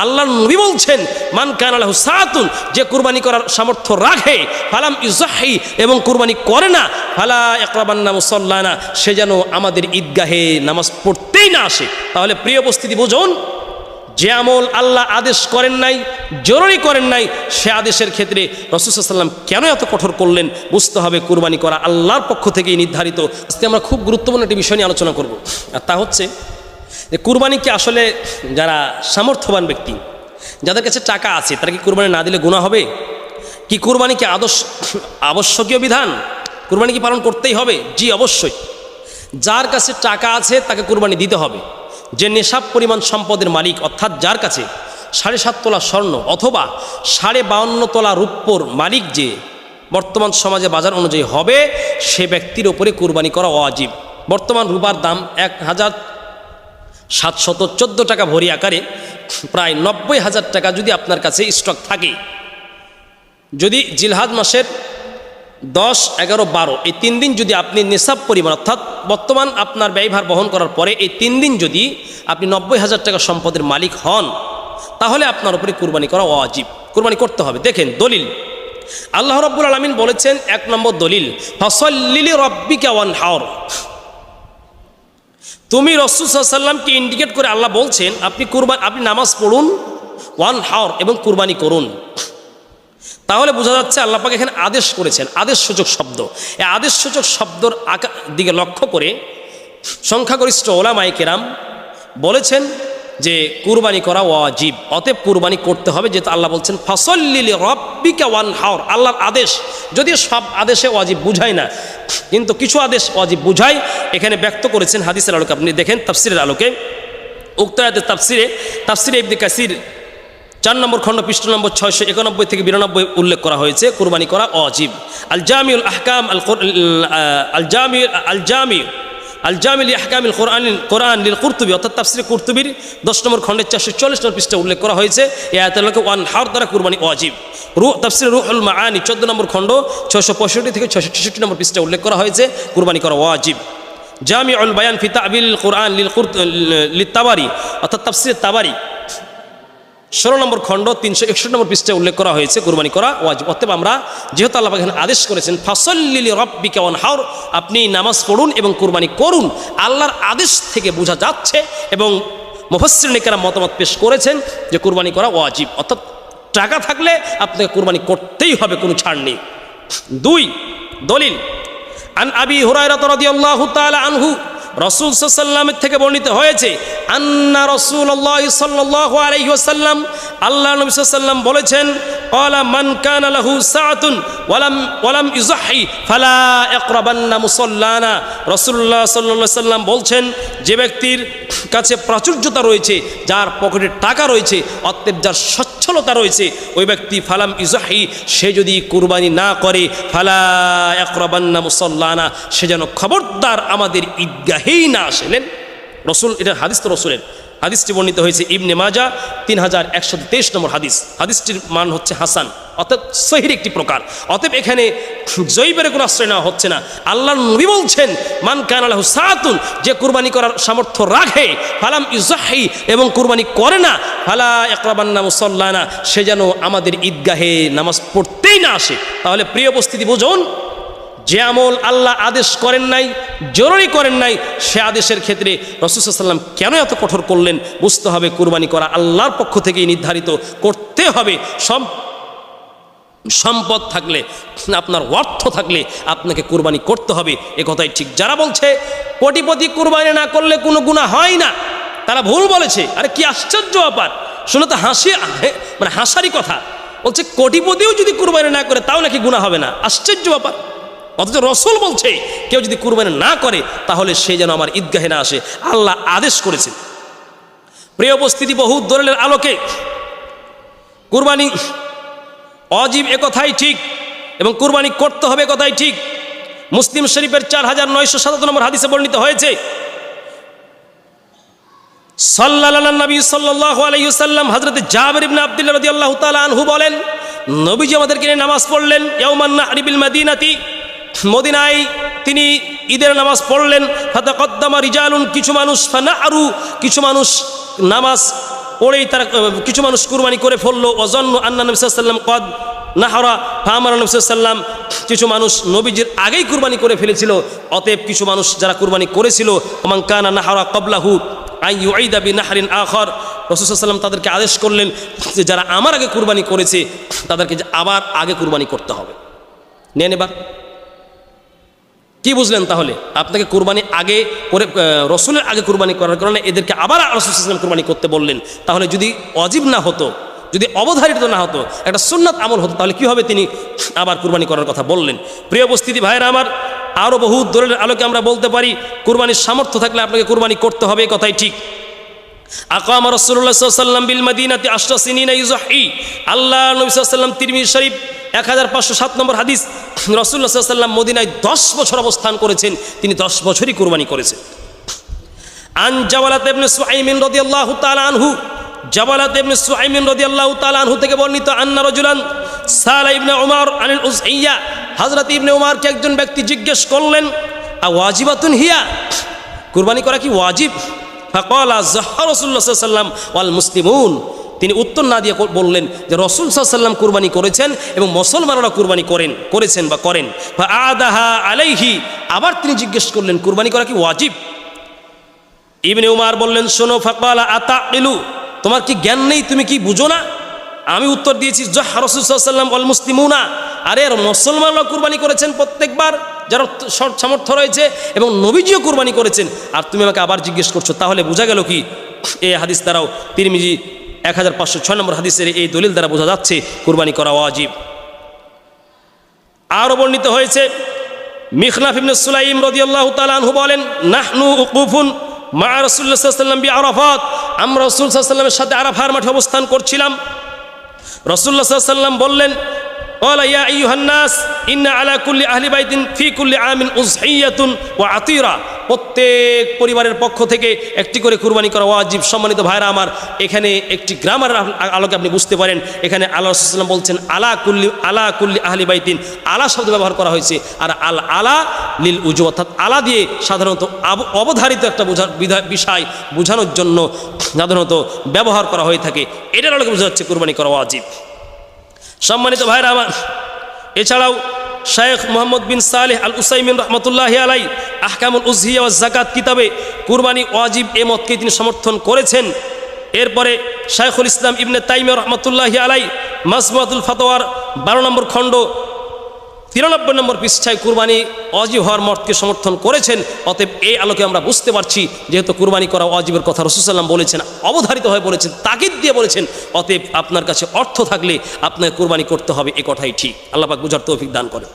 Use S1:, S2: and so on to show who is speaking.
S1: আল্লাহর নবী বলছেন, মান কানা লাহু সাআতুন, যে কুরবানি করার সামর্থ্য রাখে, ফালাম ইউযাহি, এবং কুরবানি করে না, ফালা ইয়াকরাবান্না মুসাল্লানা, সে যেন আমাদের ঈদগাহে নামাজ পড়তেই না আসে। তাহলে প্রিয় উপস্থিতি, বুঝুন, যে আমল আল্লাহ আদেশ করেন নাই, জরুরি করেন নাই, সে আদেশের ক্ষেত্রে রাসূল সাল্লাল্লাহু আলাইহি ওয়াসাল্লাম কেন এত কঠোর করলেন? বুঝতে হবে কুরবানি করা আল্লাহর পক্ষ থেকেই নির্ধারিত। আজকে আমরা খুব গুরুত্বপূর্ণ একটি বিষয় নিয়ে আলোচনা করব, আর তা হচ্ছে যে কুরবানিকে আসলে যারা সামর্থ্যবান ব্যক্তি, যাদের কাছে টাকা আছে, তারা কি কুরবানি না দিলে গুনাহ হবে? কি কুরবানি কি আবশ্যকীয় বিধান? কুরবানি কি পালন করতেই হবে? জি, অবশ্যই। যার কাছে টাকা আছে তাকে কুরবানি দিতে হবে। যে নেশাব পরিমাণ সম্পদের মালিক, অর্থাৎ যার কাছে 7.5 তোলা স্বর্ণ অথবা 52.5 তোলা রূপ্যর মালিক, যে বর্তমান সমাজে বাজার অনুযায়ী হবে, সে ব্যক্তির ওপরে কুরবানি করা ওয়াজিব। বর্তমান রূপার দাম 1714 টাকা ভরি আকারে, প্রায় 90,000 টাকা যদি আপনার কাছে স্টক থাকে, যদি জিলহাজ মাসের 10, 11, 12 এই 3 দিন যদি আপনি নেশাব পরিমাণ, অর্থাৎ বর্তমান আপনার ব্যয়ভার বহন করার পরে এই 3 দিন যদি আপনি 90,000 টাকা সম্পদের মালিক হন, তাহলে আপনার উপরে কুরবানি করা ওয়াজিব, কুরবানি করতে হবে। দেখেন দলিল, আল্লাহ রাব্বুল আলামিন বলেছেন, 1 নম্বর দলিল, ফাসাল্লি লিরাব্বিকা ওয়ানহার। তুমি রাসূল সাল্লাল্লাহু আলাইহি ওয়াসাল্লামকে ইন্ডিকেট করে আল্লাহ বলছেন, আপনি নামাজ পড়ুন, ওয়ানহার, এবং কুরবানি করুন। তাহলে বোঝা যাচ্ছে আল্লাহ পাক এখানে আদেশ করেছেন, আদেশসূচক শব্দ। এই আদেশসূচক শব্দর দিকে লক্ষ্য করে সংখ্যাগরিষ্ঠ ওলামায়ে কেরাম বলেছেন যে কুরবানি করা ওয়াজিব, অতএব কুরবানি করতে হবে, যেহেতু আল্লাহ বলছেন ফাসাল্লি লিরাব্বিকা ওয়ানহার। আল্লাহর আদেশ, যদিও সব আদেশে ওয়াজিব বুঝায় না, কিন্তু কিছু আদেশ ওয়াজিব বুঝায়, এখানে ব্যক্ত করেছেন হাদিসের আলোকে। আপনি দেখেন তাফসিরের আলোকে, উক্ত আয়াতের তাফসিরে ইবনে কাসির 4 নম্বর খণ্ড পৃষ্ঠা নম্বর 691 থেকে 92 উল্লেখ করা হয়েছে কুরবানি করা ওয়াজিব। আল জামিউল আহকাম আল জামি লিআহকামিল কোরআন লিল কুরতুবী, অর্থাৎ তাফসিরে কুরতুবীর 10 নম্বর খণ্ডের 440 নম্বর পৃষ্ঠা উল্লেখ করা হয়েছে এই আয়াতের আলোকে ওয়ানহার দ্বারা কুরবানি ওয়াজিব। তাফসিরে রুহুল মাআনি 14 নম্বর খণ্ড 665 থেকে 666 নম্বর পৃষ্ঠা উল্লেখ করা হয়েছে কুরবানি করা ওয়াজিব। জামিউল বায়ান ফি তা'বিল কোরআন লিল তাবারি, অর্থাৎ তাফসিরে তাবারি 16 নম্বর খণ্ড 361 নম্বর পৃষ্ঠায় উল্লেখ করা হয়েছে কুরবানি করা ওয়াজিব। অতএব আমরা, যেহেতু আল্লাহ এখানে আদেশ করেছেন ফাসাল্লি লিরাব্বিকা ওয়ানহার, আপনি নামাজ পড়ুন এবং কুরবানি করুন, আল্লাহর আদেশ থেকে বোঝা যাচ্ছে, এবং মুফাসসিরিন কেরাম মতামত পেশ করেছেন যে কুরবানি করা ওয়াজিব, অর্থাৎ টাকা থাকলে আপনাকে কুরবানি করতেই হবে, কোনো ছাড় নেই। 2 দলিল, আন আবি হুরায়রা রাদিয়াল্লাহু তাআলা আনহু, রাসূল সাল্লাল্লাহু আলাইহি ওয়াসাল্লামের থেকে বর্ণিত হয়েছে, আন্না রাসূলুল্লাহ সাল্লাল্লাহু আলাইহি ওয়াসাল্লাম, আল্লাহ নবী সাল্লাল্লাহু আলাইহি ওয়াসাল্লাম বলেছেন, ক্বালা মান কানা লাহু সাআতুন ওয়ালাম ইউযাহি ফালা ইয়াকরাবান্না মুসাল্লানা। রাসূলুল্লাহ সাল্লাল্লাহু আলাইহি ওয়াসাল্লাম বলছেন, যে ব্যক্তির কাছে প্রাচুর্যতা রয়েছে, যার পকেটে টাকা রয়েছে, অতএব যার সচ্ছলতা রয়েছে, ওই ব্যক্তি ফালাম ইউযাহি, সে যদি কুরবানি না করে, ফালা ইয়াকরাবান্না মুসাল্লানা, সে যেন খবরদার আমাদের ঈদগাহেই না আসেন। রসুল, এটা হাদিস তো রসুলের, হাদিসটি বর্ণিত হয়েছে ইবনে মাজাহ 3123 নম্বর হাদিস। হাদিসটির মান হচ্ছে হাসান, অর্থাৎ সহির একটি প্রকার। অতএব এখানে জয়ীবের কোনো আশ্রয় নেওয়া হচ্ছে না। আল্লাহর নবী বলছেন, মান কানা লাহু সাআতুন, যে কুরবানি করার সামর্থ্য রাখে, ফালাম ইউযাহি, এবং কুরবানি করে না, ফালা ইয়াকরাবান্না মুসাল্লানা, সে যেন আমাদের ঈদগাহে নামাজ পড়তেই না আসে। তাহলে প্রিয় উপস্থিতি, বুঝুন, যে আমল আল্লাহ আদেশ করেন নাই, জরুরি করেন নাই, সে আদেশের ক্ষেত্রে রাসূল সাল্লাল্লাহু আলাইহি ওয়াসাল্লাম কেন এত কঠোর করলেন? বুঝতে হবে কুরবানি করা আল্লাহর পক্ষ থেকেই নির্ধারিত, করতে হবে। সম্পদ থাকলে, আপনার অর্থ থাকলে আপনাকে কুরবানি করতে হবে, এ কথাই ঠিক। যারা বলছে কোটিপতি কুরবানি না করলে কোনো গুনাহ হয় না, তারা ভুল বলেছে। আরে কি আশ্চর্য ব্যাপার, শুনে তো হাসারই কথা। বলছে কোটিপতিও যদি কুরবানি না করে তাও নাকি গুনাহ হবে না, আশ্চর্য ব্যাপার। অথচ রসুল বলছে কেউ যদি কুরবানি না করে তাহলে সে যেন আমার ঈদগাহে না আসে, আল্লাহ আদেশ করেছেন। প্রিয় উপস্থিতি, বহু দলিলের আলোকে কুরবানি ওয়াজিব একথাই ঠিক, এবং কুরবানি করতে হবে একথাই ঠিক। মুসলিম শরীফের 4977 নম্বর হাদিসে বর্ণিত হয়েছে, সাল্লাল্লাহু নবী সাল্লাল্লাহু আলাইহি ওয়াসাল্লাম, হযরত জাবির ইবনে আব্দুল্লাহ রাদিয়াল্লাহু তাআলা আনহু বলেন, নবীজি আমাদেরকে নিয়ে নামাজ পড়লেন ইয়াউমান নাহরি বিল মদিনাতি, মদিনায় তিনি ঈদের নামাজ পড়লেন। ফাতাকদ্দামা রিজালুন, কিছু মানুষ, ফানাআরু, কিছু মানুষ নামাজ পড়েই তারা কিছু মানুষ কুরবানি করে ফেললো। ওয়াজান্নু আন্না নবী সাল্লাল্লাহু আলাইহি ওয়াসাল্লাম ক্বাদ নাহরা ফাআমারা নবী সাল্লাল্লাহু আলাইহি ওয়াসাল্লাম, কিছু মানুষ নবীজির আগেই কুরবানি করে ফেলেছিল। অতএব কিছু মানুষ যারা কুরবানি করেছিল মান কানা নাহরা ক্বাবলাহু আন ইউঈদা বিনাহরিন আখর, রাসূল সাল্লাল্লাহু আলাইহি ওয়াসাল্লাম তাদেরকে আদেশ করলেন যে যারা আমার আগে কুরবানি করেছে তাদেরকে আবার আগে কুরবানি করতে হবে। নেন এবার কি বুঝলেন? তাহলে আপনাকে কুরবানি আগে করে রসুলের আগে কুরবানি করার কারণে এদেরকে আবার রাসূল সাল্লাল্লাহু আলাইহি ওয়াসাল্লাম কুরবানি করতে বললেন। তাহলে যদি ওয়াজিব না হতো, যদি অবধারিত না হতো, একটা সুন্নাত আমল হতো, তাহলে কি হবে? তিনি আবার কুরবানি করার কথা বললেন। প্রিয় উপস্থিতি ভাইরা আমার, আরও বহু দলিলের আলোকে আমরা বলতে পারি কুরবানির সামর্থ্য থাকলে আপনাকে কুরবানি করতে হবে, এই কথাই ঠিক। আকামা রাসূলুল্লাহ সাল্লাল্লাহু আলাইহি ওয়াসাল্লাম বিল মাদিনাতি আশরা সিনিনা ইউযাহি, আল্লাহ নবী সাল্লাল্লাহু আলাইহি ওয়াসাল্লাম তিরমিজি শরীফ 1507 নম্বর হাদিস, রাসূলুল্লাহ সাল্লাল্লাহু আলাইহি ওয়াসাল্লাম মদিনায় 10 বছর অবস্থান করেছেন, তিনি 10 বছরই কুরবানি করেছেন। আন জাওয়ালাত ইবনে সুআইমিন রাদিয়াল্লাহু তাআলা আনহু, জাওয়ালাত ইবনে সুআইমিন রাদিয়াল্লাহু তাআলা আনহু থেকে বর্ণিত, আন্না রাজুলান সালা ইবনে উমর আনিল উযহিয়া, হযরত ইবনে উমরকে একজন ব্যক্তি জিজ্ঞেস করলেন আওয়াজিবাতুন হিয়া, কুরবানি করা কি ওয়াজিব? ফাকালা যাহা রাসূলুল্লাহ সাল্লাল্লাহু আলাইহি ওয়াসাল্লাম ওয়াল মুসলিমুন, তিনি উত্তর না দিয়ে বললেন যে রাসূল সাল্লাল্লাহু আলাইহি ওয়াসাল্লাম কুরবানি করেছেন এবং মুসলমানরা কুরবানি করেছেন বা করেন। ফাআদাহা আলাইহি, আবার তিনি জিজ্ঞেস করলেন কুরবানি করা কি ওয়াজিব? ইবনে উমর বললেন শোনো, ফাকালা আতাকিলু, তোমার কি জ্ঞান নেই, তুমি কি বুঝো না? আমি উত্তর দিয়েছি যাহা রাসূল সাল্লাল্লাহু আলাইহি ওয়াসাল্লাম ওয়াল মুসলিমুনা, আরে মুসলমানরা কুরবানি করেছেন প্রত্যেকবার যারা সামর্থ্য রয়েছে, এবং নবীজিও কুরবানি করেছেন, আর তুমি আমাকে আবার জিজ্ঞেস করছো। তাহলে বোঝা গেল কি, এই হাদিস দ্বারাও তিরমিজি 1506 নম্বর হাদিসের এই দলিল দ্বারা বোঝা যাচ্ছে কুরবানি করা ওয়াজিব। আরও বর্ণিত হয়েছে, মিখনাফ ইবনে সুলাইম রাদিয়াল্লাহু তাআলা আনহু বলেন, নাহনু উকুফুন মা রাসূলুল্লাহ সাল্লাল্লাহু আলাইহি ওয়াসাল্লাম বিআরাফাত, আমরা রাসূল সাল্লাল্লাহু আলাইহি ওয়াসাল্লামের সাথে আরাফার মাঠে অবস্থান করছিলাম। রাসূলুল্লাহ সাল্লাল্লাহু আলাইহি ওয়াসাল্লাম বললেন, ক্বালা ইয়া আইয়ুহান নাস ইন্না আলা কুল্লি আহলি বাইতিন ফি কুল্লি আমিন উযহিয়াতুন ওয়া আতিরা, প্রত্যেক পরিবারের পক্ষ থেকে একটি করে কুরবানি করা ওয়াজিব। সম্মানিত ভাইরা আমার, এখানে একটি গ্রামারের আলোকে আপনি বুঝতে পারেন, এখানে আল্লাহ রাসূল সাল্লাল্লাহু আলাইহি ওয়াসাল্লাম বলছেন আলা কুল্লি আহলি বাইতিন, আলা শব্দ ব্যবহার করা হয়েছে, আর আলা লিল উজু, অর্থাৎ আলা দিয়ে সাধারণত অবধারিত একটা বিষয় বোঝানোর জন্য সাধারণত ব্যবহার করা হয়ে থাকে। এটার আলোকে বোঝা যাচ্ছে কুরবানি করা ওয়াজিব। সম্মানিত ভাইরা আমার, এছাড়াও শেখ মোহাম্মদ বিন সালেহ আল উসাইমিন রহমতুল্লাহি আলাই আহকামুল উযহিয়া ওয়াজ যাকাত কিতাবে কুরবানি ওয়াজিব এ মতকে তিনি সমর্থন করেছেন। এরপরে শাইখুল ইসলাম ইবনে তাইমিয়া রহমতুল্লাহি আলাই মাজমুআতুল ফাতাওয়ার 12 নম্বর খণ্ড 93 নম্বর পৃষ্ঠায় কুরবানি ওয়াজিব হওয়ার মতকে সমর্থন করেছেন। অতএব এই আলোকে আমরা বুঝতে পারছি, যেহেতু কুরবানি করা ওয়াজিবের কথা রাসূল সাল্লাল্লাহু আলাইহি ওয়াসাল্লাম বলেছেন, অবধারিত হয়ে বলেছেন, তাকিদ দিয়ে বলেছেন, অতএব আপনার কাছে অর্থ থাকলে আপনাকে কুরবানি করতে হবে, এ কথাই ঠিক। আল্লাহ পাক বুঝার তৌফিক দান করেন।